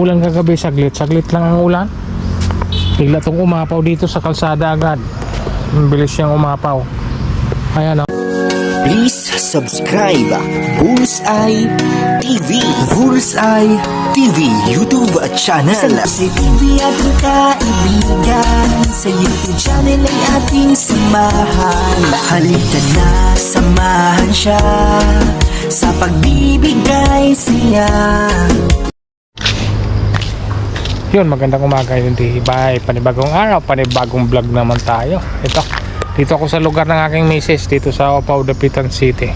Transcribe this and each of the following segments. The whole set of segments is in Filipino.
Ulan kagabi, saglit lang ang ulan. Bigla tong umapaw dito sa kalsada agad. Ang bilis siyang umapaw. Ayan o. Please subscribe Bullseye TV. Bullseye TV YouTube channel. Sa TV ating kaibigan, sa YouTube channel ay ating samahan. Halika na, samahan siya sa pagbibigay siya. Yun, magandang umaga yun, Bye. Panibagong araw, panibagong vlog naman tayo. Dito ako sa lugar ng aking misis, dito sa Opao, Dapitan City.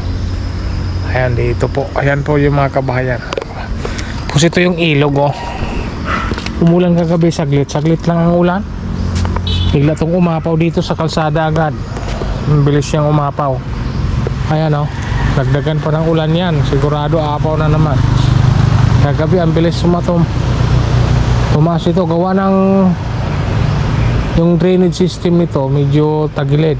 Ayan, dito po. Ayan po yung mga kabahayan. Tapos ito yung ilog, oh. Umulan kagabi, saglit lang ang ulan. Bigla tong umapaw dito sa kalsada agad. Ang bilis siyang umapaw. Ayan, oh. Dagdagan pa ng ulan yan. Sigurado apaw na naman. Kagabi, ang bilis tumaas ito, gawa ng yung drainage system nito medyo tagilid.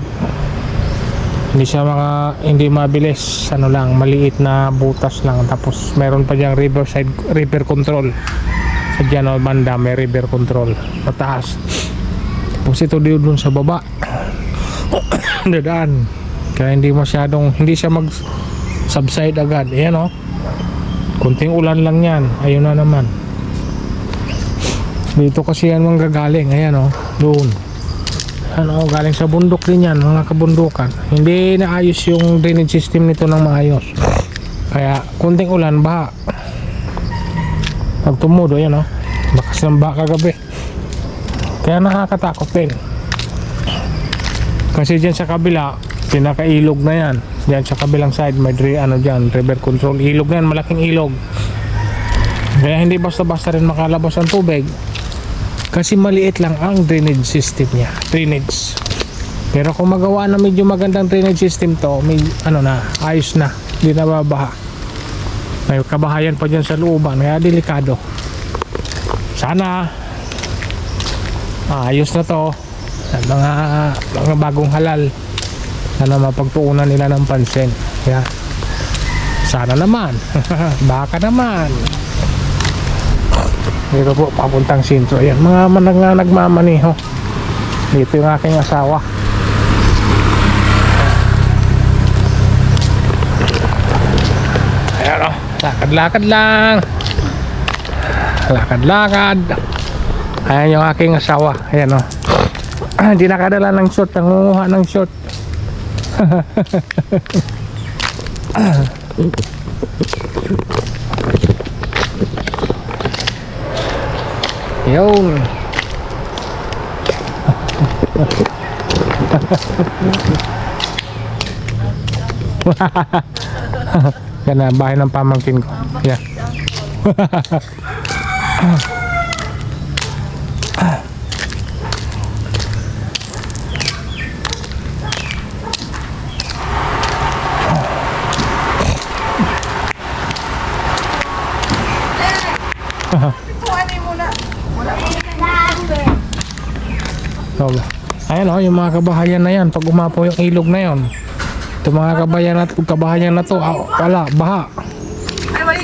Hindi mabilis, maliit na butas lang. Tapos meron pa diyang river control. Sa dyan o banda may river control mataas. Tapos ito dun sa baba dadaan, kaya hindi siya mag subside agad. Ayan o, kunting ulan lang yan, ayun na naman. Dito kasi yan manggagaling. Ayan o, doon. Galing sa bundok din yan, mga kabundukan. Hindi naayos yung drainage system nito ng maayos. Kaya kunting ulan, baha. Pag tumudo, ayan o, bakas ng baha kagabi. Kaya nakakatakot din. Kasi dyan sa kabila, pinakailog na yan. Dyan sa kabilang side, may river control. Ilog na yan, malaking ilog. Kaya hindi basta-basta rin makalabas ang tubig. Kasi maliit lang ang drainage system niya. Pero kung magawa na medyo magandang drainage system to, may ayos na. Hindi na babaha. May kabahayan pa dyan sa looban, kaya delikado. Sana ayos na to. Mga bagong halal. Sana mapagtuunan nila ng pansin. Kaya sana naman. Baka naman. Dito po, papuntang sentro. Ayan, mga nagmamaniho. Dito yung aking asawa. Ayan o, lakad-lakad lang. Lakad-lakad. Ayan yung aking asawa. Ayan o. Hindi nakadala ng short, nangunguha ng short. Yun. Yan na, bahay ng pamangkin ko. Yan. Ayan o, yung mga kabahayan na yan, pag umapo yung ilog na yon, itong mga kabahayan na to, wala, baha.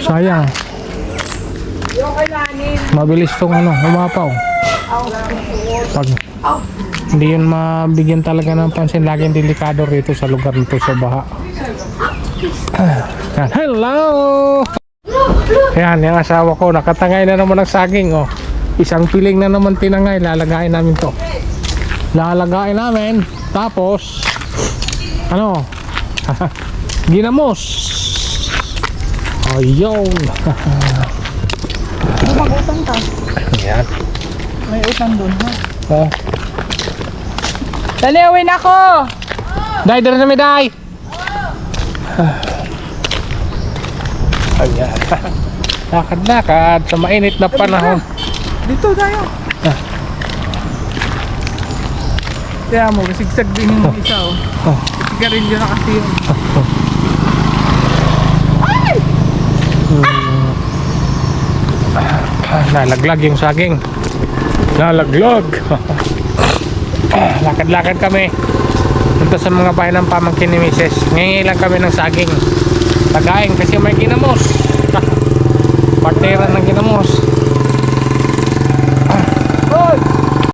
Sayang. Mabilis tong umapaw. Pag hindi yun mabigyan talaga ng pansin, laging delikado rito sa lugar nito sa baha. Hello! Ayan, yung asawa ko, nakatangay na naman ng saging. Isang piling na naman tinangay, lalagayin namin to. Tapos ginamos. Ayun. Mag-utang ka. Ayan. May utang doon, ha? Dali, awin ako. Day, dali na may day. Ayan. Lakad-lakad sa mainit na panahon. Dito tayo. Kaya mo, sigsag din yung isa, oh. Sigarilyo na kasi yun. Nalaglag yung saging. Nalaglag. Lakad-lakad kami. Punta sa mga bahay ng pamangkin ni Mrs. Ngayon lang kami ng saging. Tagain kasi may ginamos. Partera ng ginamos.